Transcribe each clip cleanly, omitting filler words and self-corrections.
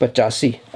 85,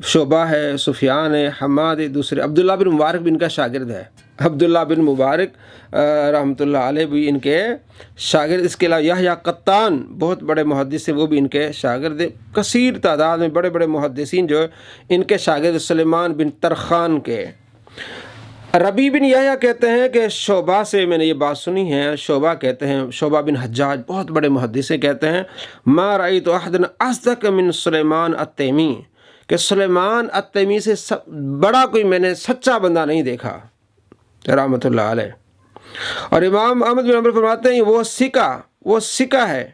شعبہ ہے، سفیان ہے، حماد ہے، دوسرے عبداللہ بن مبارک بھی ان کا شاگرد ہے، عبداللہ بن مبارک رحمۃ اللہ علیہ بھی ان کے شاگرد۔ اس کے علاوہ یحییٰ قطان بہت بڑے محدث ہیں، وہ بھی ان کے شاگرد ہیں۔ کثیر تعداد میں بڑے بڑے محدثین جو ان کے شاگرد، سلیمان بن ترخان کے۔ ربیع بن یحییٰ کہتے ہیں کہ شعبہ سے میں نے یہ بات سنی ہے، شعبہ کہتے ہیں، شعبہ بن حجاج بہت بڑے محدث کہتے ہیں، ما رأیت احدا اصدق من سلیمان التیمی، کہ سلیمان التیمی سے بڑا کوئی میں نے سچا بندہ نہیں دیکھا رحمۃ اللہ علیہ۔ اور امام احمد بن حنبل فرماتے ہیں وہ سکہ ہے۔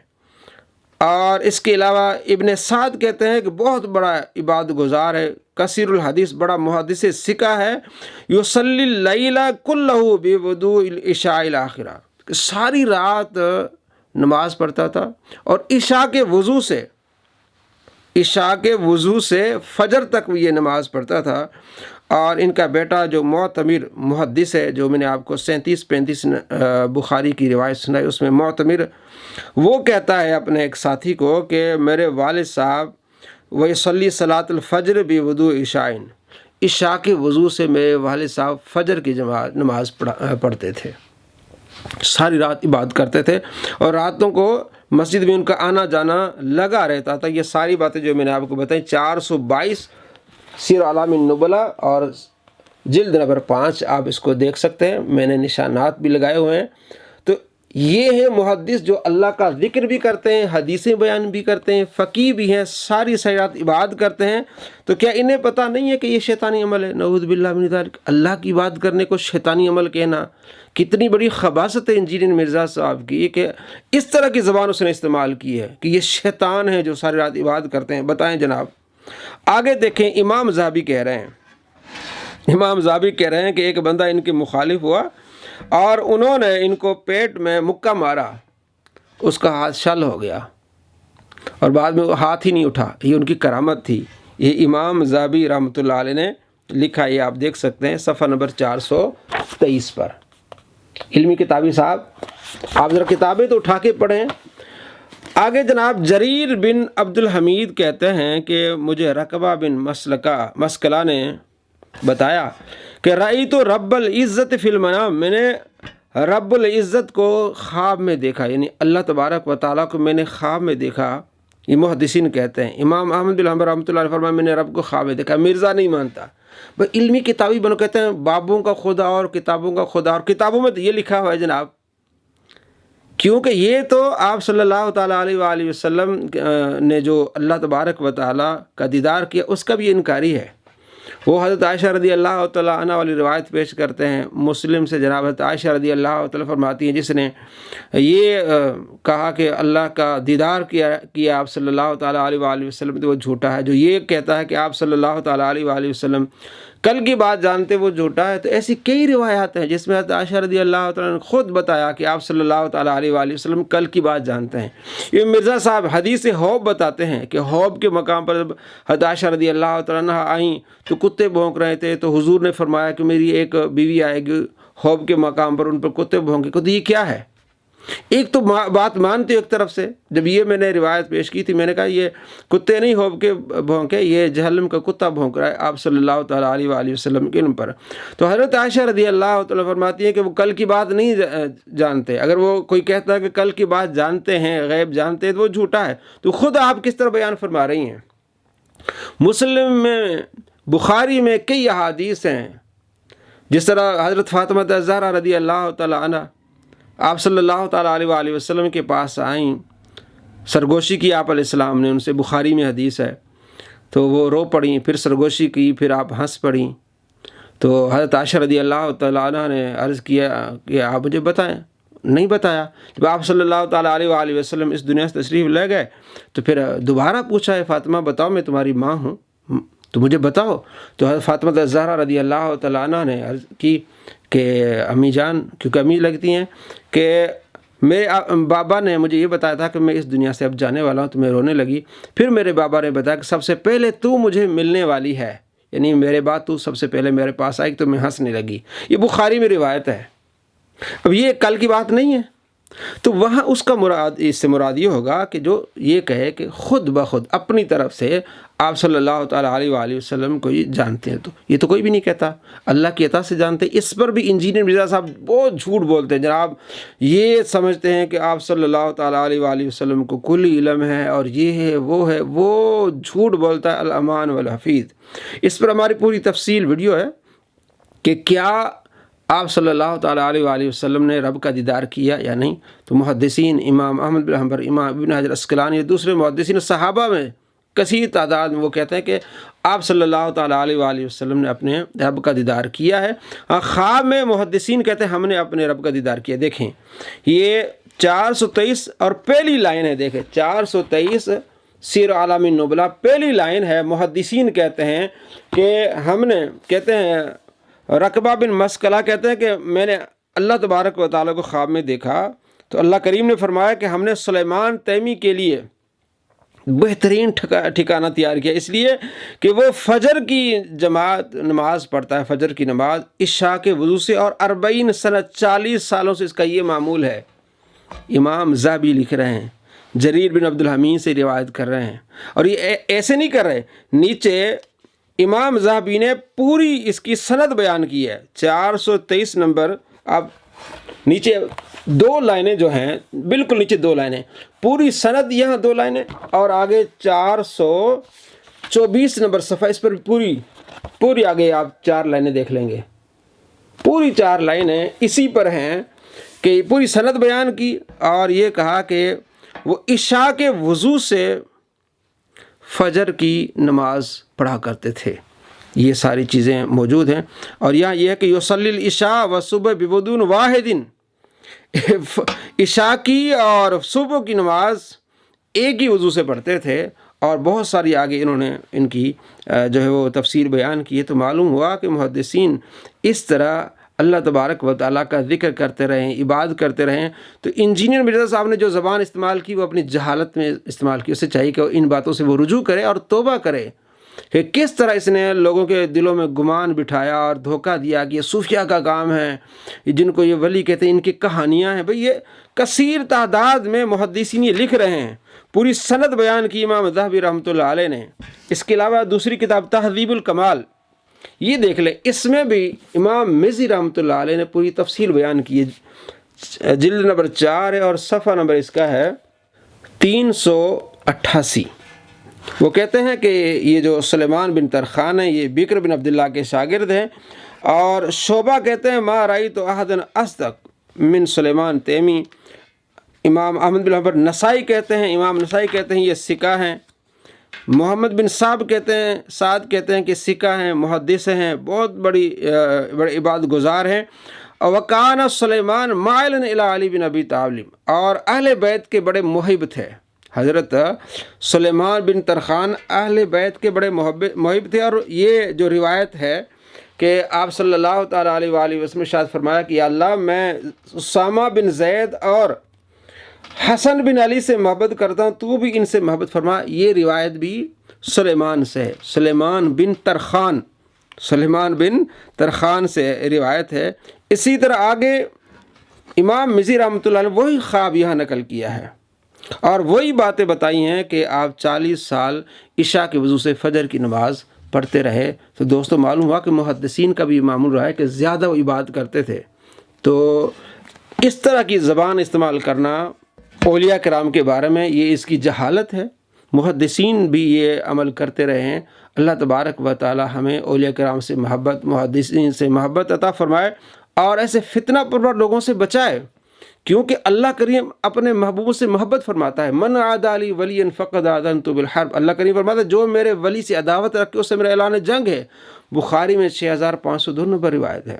اور اس کے علاوہ ابن سعد کہتے ہیں کہ بہت بڑا عبادت گزار ہے، کثیر الحدیث، بڑا محدث سکہ ہے۔ یصلی اللیل کلہ بوضوء العشاء الاخرہ، ساری رات نماز پڑھتا تھا اور عشاء کے وضو سے فجر تک یہ نماز پڑھتا تھا۔ اور ان کا بیٹا جو معتمر محدث ہے، جو میں نے آپ کو 37-35 بخاری کی روایت سنائی، اس میں معتمر وہ کہتا ہے اپنے ایک ساتھی کو کہ میرے والد صاحب ویصلی صلاۃ الفجر بوضوء عشاء، عشاء کے وضو سے میرے والد صاحب فجر کی نماز پڑھتے تھے، ساری رات عبادت کرتے تھے، اور راتوں کو مسجد میں ان کا آنا جانا لگا رہتا تھا۔ یہ ساری باتیں جو میں نے آپ کو بتائیں 422 سیر اعلام النبلاء اور جلد نمبر 5 آپ اس کو دیکھ سکتے ہیں، میں نے نشانات بھی لگائے ہوئے ہیں۔ تو یہ ہیں محدث جو اللہ کا ذکر بھی کرتے ہیں، حدیثیں بیان بھی کرتے ہیں، فقیہ بھی ہیں، ساری رات عبادت کرتے ہیں۔ تو کیا انہیں پتہ نہیں ہے کہ یہ شیطانی عمل ہے؟ نعوذ باللہ من ذالک، اللہ کی بات کرنے کو شیطانی عمل کہنا، کتنی بڑی خباثت ہے انجینئر مرزا صاحب کی کہ اس طرح کی زبان اس نے استعمال کی ہے کہ یہ شیطان ہے جو ساری رات عبادت کرتے ہیں۔ بتائیں جناب، آگے دیکھیں، امام ذہبی کہہ رہے ہیں کہ ایک بندہ ان کے مخالف ہوا اور انہوں نے ان کو پیٹ میں مکہ مارا، اس کا ہاتھ شل ہو گیا اور بعد میں وہ ہاتھ ہی نہیں اٹھا۔ یہ ان کی کرامت تھی، یہ امام ذہبی رحمۃ اللہ علیہ نے لکھا، یہ آپ دیکھ سکتے ہیں صفحہ نمبر 423 پر۔ علمی کتابی صاحب، آپ ذرا کتابیں تو اٹھا کے پڑھیں۔ آگے جناب جریر بن عبد الحمید کہتے ہیں کہ مجھے رقبہ بن مسکلہ نے بتایا کہ رأیت رب العزت فی المنام، میں نے رب العزت کو خواب میں دیکھا، یعنی اللہ تبارک و تعالیٰ کو میں نے خواب میں دیکھا۔ یہ محدثین کہتے ہیں۔ امام احمد بن حنبل رحمۃ اللہ علیہ فرمایا میں نے رب کو خواب میں دیکھا۔ مرزا نہیں مانتا، بھائی علمی کتابی بنو، کہتے ہیں بابوں کا خدا اور کتابوں کا خدا، اور کتابوں میں تو یہ لکھا ہوا ہے جناب، کیونکہ یہ تو آپ صلی اللہ تعالیٰ علیہ وآلہ وسلم نے جو اللہ تبارک و تعالیٰ کا دیدار کیا اس کا بھی انکاری ہے۔ وہ حضرت عائشہ رضی اللہ تعالیٰ عنہ والی روایت پیش کرتے ہیں، مسلم سے جناب حضرت عائشہ رضی اللہ تعالیٰ فرماتی ہیں جس نے یہ کہا کہ اللہ کا دیدار کیا آپ صلی اللہ تعالیٰ علیہ وآلہ وسلم، تو وہ جھوٹا ہے۔ جو یہ کہتا ہے کہ آپ صلی اللہ تعالیٰ علیہ وآلہ وسلم کل کی بات جانتے وہ جھوٹا ہے۔ تو ایسی کئی روایات ہیں جس میں حضرت عائشہ رضی اللہ تعالیٰ نے خود بتایا کہ آپ صلی اللہ تعالیٰ علیہ وآلہ وسلم کل کی بات جانتے ہیں۔ یہ مرزا صاحب حدیث حوب بتاتے ہیں کہ حوب کے مقام پر حضرت عائشہ رضی اللہ تعالیٰ عنہ آئیں تو کتے بھونک رہے تھے، تو حضور نے فرمایا کہ میری ایک بیوی آئے گی حوب کے مقام پر، ان پر کتے بھونکے۔ تو یہ کیا ہے؟ ایک تو بات مانتے ایک طرف سے، جب یہ میں نے روایت پیش کی تھی میں نے کہا یہ کتے نہیں حوب کے بھونکے، یہ جہنم کا کتا بھونک رہا ہے آپ صلی اللہ تعالیٰ علیہ وآلہ وسلم کے علم پر۔ تو حضرت عائشہ رضی اللہ تعالیٰ فرماتی ہیں کہ وہ کل کی بات نہیں جانتے۔ اگر وہ کوئی کہتا ہے کہ کل کی بات جانتے ہیں، غیب جانتے ہیں، تو وہ جھوٹا ہے۔ تو خود آپ کس طرح بیان فرما رہی ہیں؟ مسلم میں، بخاری میں کئی احادیث ہیں، جس طرح حضرت فاطمہ الزہرا رضی اللہ تعالیٰ عنہ آپ صلی اللہ تعالیٰ علیہ وآلہ وسلم کے پاس آئیں، سرگوشی کی آپ علیہ السلام نے ان سے، بخاری میں حدیث ہے، تو وہ رو پڑیں، پھر سرگوشی کی، پھر آپ ہنس پڑیں۔ تو حضرت عائشہ رضی اللہ تعالیٰ عنہ نے عرض کیا کہ آپ مجھے بتائیں، نہیں بتایا۔ جب آپ صلی اللہ تعالیٰ علیہ وآلہ وسلم اس دنیا سے تشریف لے گئے تو پھر دوبارہ پوچھا ہے فاطمہ بتاؤ میں تمہاری ماں ہوں تو مجھے بتاؤ۔ تو حضرت فاطمہ الزہرا رضی اللہ تعالیٰ عنہ نے عرض کی کہ امی جان، کیونکہ امی لگتی ہیں، کہ میرے بابا نے مجھے یہ بتایا تھا کہ میں اس دنیا سے اب جانے والا ہوں، تو میں رونے لگی۔ پھر میرے بابا نے بتایا کہ سب سے پہلے تو مجھے ملنے والی ہے، یعنی میرے بعد تو سب سے پہلے میرے پاس آئی، تو میں ہنسنے لگی۔ یہ بخاری میں روایت ہے۔ اب یہ کل کی بات نہیں ہے۔ تو وہاں اس کا مراد، اس سے مراد یہ ہوگا کہ جو یہ کہے کہ خود بخود اپنی طرف سے آپ صلی اللہ تعالیٰ علیہ وآلہ وسلم کو یہ جانتے ہیں، تو یہ تو کوئی بھی نہیں کہتا، اللہ کی عطا سے جانتے ہیں۔ اس پر بھی انجینئر مرزا صاحب بہت جھوٹ بولتے ہیں جناب، یہ سمجھتے ہیں کہ آپ صلی اللہ تعالیٰ علیہ وآلہ وسلم کو کلی علم ہے اور یہ ہے، وہ جھوٹ بولتا ہے الامان والحفیظ۔ اس پر ہماری پوری تفصیل ویڈیو ہے کہ کیا آپ صلی اللہ تعالیٰ علیہ وآلہ وسلم نے رب کا دیدار کیا یا نہیں۔ تو محدثین، امام احمد بن حنبل، امام ابن حجر عسقلانی، دوسرے محدثین، صحابہ میں کثیر تعداد میں وہ کہتے ہیں کہ آپ صلی اللہ تعالیٰ علیہ وآلہ وسلم نے اپنے رب کا دیدار کیا ہے۔ خواب میں محدثین کہتے ہیں ہم نے اپنے رب کا دیدار کیا۔ دیکھیں یہ 423 اور پہلی لائن ہے، دیکھیں 423 سیر اعلام النبلاء پہلی لائن ہے۔ محدثین کہتے ہیں کہ ہم نے، کہتے ہیں رقبہ بن مسکلہ کہتے ہیں کہ میں نے اللہ تبارک و تعالیٰ کو خواب میں دیکھا تو اللہ کریم نے فرمایا کہ ہم نے سلیمان تیمی کے لیے بہترین ٹھکانہ تیار کیا، اس لیے کہ وہ فجر کی جماعت نماز پڑھتا ہے، فجر کی نماز عشاء کے وضو سے، اور 40 سنہ 40 سالوں سے اس کا یہ معمول ہے۔ امام ذہبی لکھ رہے ہیں، جریر بن عبد الحمید سے روایت کر رہے ہیں، اور یہ ایسے نہیں کر رہے، نیچے امام ذہبی نے پوری اس کی سند بیان کی ہے۔ 423 نمبر، اب نیچے 2 لائنیں جو ہیں، بالکل نیچے 2 لائنیں، پوری سند یہاں 2 لائنیں، اور آگے 424 نمبر صفحہ، اس پر پوری آگے آپ 4 لائنیں دیکھ لیں گے، پوری 4 لائنیں اسی پر ہیں کہ پوری سند بیان کی، اور یہ کہا کہ وہ عشاء کے وضو سے فجر کی نماز پڑھا کرتے تھے۔ یہ ساری چیزیں موجود ہیں، اور یہاں یہ ہے کہ یصلی العشاء والصبح بوضوء واحد، عشاء کی اور صبح کی نماز ایک ہی وضو سے پڑھتے تھے، اور بہت ساری آگے انہوں نے ان کی جو ہے وہ تفسیر بیان کی ہے۔ تو معلوم ہوا کہ محدثین اس طرح اللہ تبارک و تعالیٰ کا ذکر کرتے رہیں، عبادت کرتے رہیں۔ تو انجینئر مرزا صاحب نے جو زبان استعمال کی وہ اپنی جہالت میں استعمال کی، اسے چاہیے کہ ان باتوں سے وہ رجوع کرے اور توبہ کرے کہ کس طرح اس نے لوگوں کے دلوں میں گمان بٹھایا اور دھوکہ دیا کہ یہ صوفیہ کا کام ہے، جن کو یہ ولی کہتے ہیں، ان کی کہانیاں ہیں۔ بھئی یہ کثیر تعداد میں محدثین یہ لکھ رہے ہیں، پوری سند بیان کی امام ذہبی رحمۃ اللہ علیہ نے۔ اس کے علاوہ دوسری کتاب تہذیب الکمال، یہ دیکھ لیں، اس میں بھی امام مزی رحمۃ اللہ علیہ نے پوری تفصیل بیان کی ہے، جلد نمبر 4 ہے اور صفحہ نمبر اس کا ہے 388۔ وہ کہتے ہیں کہ یہ جو سلیمان بن ترخان ہیں یہ بکر بن عبداللہ کے شاگرد ہیں، اور شعبہ کہتے ہیں ما رأیت احد اصدق من سلیمان تیمی۔ امام احمد بن حنبل، نسائی کہتے ہیں، امام نسائی کہتے ہیں یہ ثقہ ہیں، محمد بن سعد کہتے ہیں کہ ثقہ ہیں، محدث ہیں، بہت بڑے عبادت گزار ہیں۔ وکان سلیمان مائلا الی علی بن ابی طالب، اور اہل بیت کے بڑے محب تھے۔ حضرت سلیمان بن ترخان اہل بیت کے بڑے محب تھے، اور یہ جو روایت ہے کہ آپ صلی اللہ تعالیٰ علیہ وآلہ وسلم نے ارشاد فرمایا کہ یا اللہ میں اسامہ بن زید اور حسن بن علی سے محبت کرتا ہوں، تو بھی ان سے محبت فرما۔ یہ روایت بھی سلیمان سے ہے، سلیمان بن ترخان سے روایت ہے۔ اسی طرح آگے امام مزی رحمۃ اللہ علیہ وہی خواب یہاں نقل کیا ہے، اور وہی باتیں بتائی ہیں کہ آپ 40 سال عشاء کے وضو سے فجر کی نماز پڑھتے رہے۔ تو دوستو معلوم ہوا کہ محدثین کا بھی معمول رہا ہے کہ زیادہ وہ عبادت کرتے تھے۔ تو اس طرح کی زبان استعمال کرنا اولیاء کرام کے بارے میں، یہ اس کی جہالت ہے۔ محدثین بھی یہ عمل کرتے رہے ہیں۔ اللہ تبارک و تعالی ہمیں اولیاء کرام سے محبت، محدثین سے محبت عطا فرمائے، اور ایسے فتنہ پرور لوگوں سے بچائے، کیونکہ اللہ کریم اپنے محبوب سے محبت فرماتا ہے۔ من عادی لی ولی فقد آذنت بالحرب، اللہ کریم فرماتا ہے جو میرے ولی سے عداوت رکھے اس سے میرا اعلان جنگ ہے۔ بخاری میں 6502 نمبر روایت ہے۔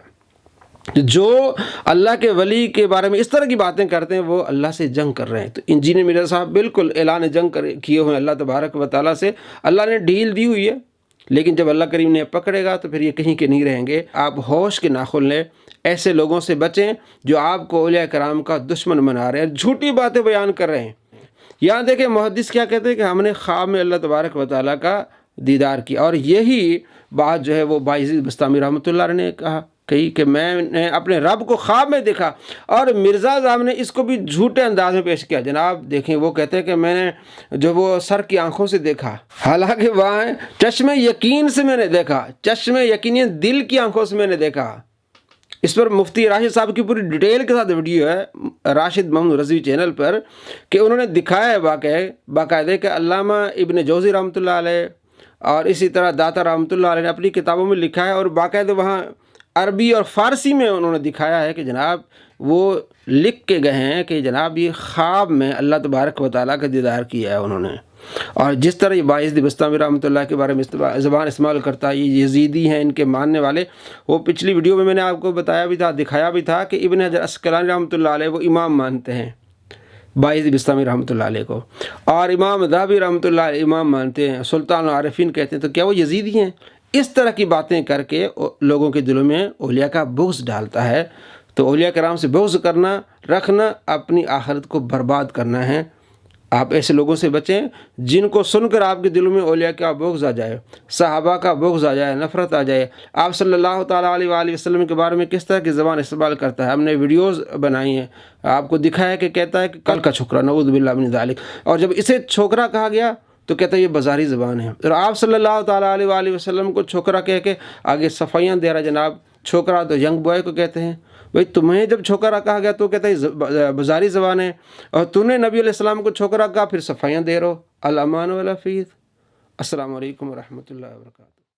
جو اللہ کے ولی کے بارے میں اس طرح کی باتیں کرتے ہیں وہ اللہ سے جنگ کر رہے ہیں۔ تو انجینئر مرزا صاحب بالکل اعلان جنگ کیے ہوئے ہیں اللہ تبارک و تعالیٰ سے، اللہ نے ڈھیل دی ہوئی ہے، لیکن جب اللہ کریم نے پکڑے گا تو پھر یہ کہیں کے نہیں رہیں گے۔ آپ ہوش کے ناخن لیں، ایسے لوگوں سے بچیں جو آپ کو اولیاء کرام کا دشمن بنا رہے ہیں، جھوٹی باتیں بیان کر رہے ہیں۔ یہاں دیکھیں محدث کیا کہتے ہیں کہ ہم نے خواب میں اللہ تبارک و تعالیٰ کا دیدار کیا، اور یہی بات جو ہے وہ بایزید بستامی رحمۃ اللہ علیہ نے کہا کہی کہ میں نے اپنے رب کو خواب میں دیکھا، اور مرزا صاحب نے اس کو بھی جھوٹے انداز میں پیش کیا۔ جناب دیکھیں، وہ کہتے ہیں کہ میں نے جو وہ سر کی آنکھوں سے دیکھا، حالانکہ وہاں چشم یقین سے میں نے دیکھا، چشم یقین دل کی آنکھوں سے میں نے دیکھا۔ اس پر مفتی راشد صاحب کی پوری ڈیٹیل کے ساتھ ویڈیو ہے راشد محمود رضوی چینل پر، کہ انہوں نے دکھایا ہے باقاعدہ کہ علامہ ابن جوزی رحمۃ اللہ علیہ اور اسی طرح داتا رحمۃ اللہ علیہ نے اپنی کتابوں میں لکھا ہے، اور باقاعدہ وہاں عربی اور فارسی میں انہوں نے دکھایا ہے کہ جناب وہ لکھ کے گئے ہیں کہ جناب یہ خواب میں اللہ تبارک و تعالیٰ کا دیدار کیا ہے انہوں نے۔ اور جس طرح یہ باعث بستامی رحمۃ اللہ کے بارے میں زبان استعمال کرتا ہے، یہ یزیدی ہیں ان کے ماننے والے، وہ پچھلی ویڈیو میں نے آپ کو بتایا بھی تھا، دکھایا بھی تھا کہ ابن حجر عسقلانی رحمۃ اللہ علیہ وہ امام مانتے ہیں باعث بستامی رحمۃ اللہ علیہ کو، اور امام ذہبی رحمۃ اللہ علیہ امام مانتے ہیں، سلطان العارفین کہتے ہیں، تو کیا وہ یزیدی ہیں؟ اس طرح کی باتیں کر کے لوگوں کے دلوں میں اولیاء کا بغض ڈالتا ہے۔ تو اولیاء کرام سے بغض کرنا، رکھنا، اپنی آخرت کو برباد کرنا ہے۔ آپ ایسے لوگوں سے بچیں جن کو سن کر آپ کے دلوں میں اولیاء کا بغض آ جائے، صحابہ کا بغض آ جائے، نفرت آ جائے۔ آپ صلی اللہ تعالیٰ علیہ وآلہ وسلم کے بارے میں کس طرح کی زبان استعمال کرتا ہے، ہم نے ویڈیوز بنائی ہیں، آپ کو دکھایا کہ کہتا ہے کہ کل کا چھوکرا، نعوذ باللہ من ذالک، اور جب اسے چھوکرا کہا گیا تو کہتا ہے یہ بازاری زبان ہے۔ اور آپ صلی اللہ تعالیٰ علیہ وآلہ وسلم کو چھوکرا کہہ کے آگے صفائیاں دے رہا جناب۔ چھوکرا تو ینگ بوائے کو کہتے ہیں، بھئی تمہیں جب چھوکرا کہا گیا تو کہتا ہے بازاری زبان ہے، اور تو نے نبی علیہ السلام کو چھوکرا کہا، پھر صفائیاں دے رہو۔ الامان والافیت۔ السلام علیکم ورحمۃ اللہ وبرکاتہ۔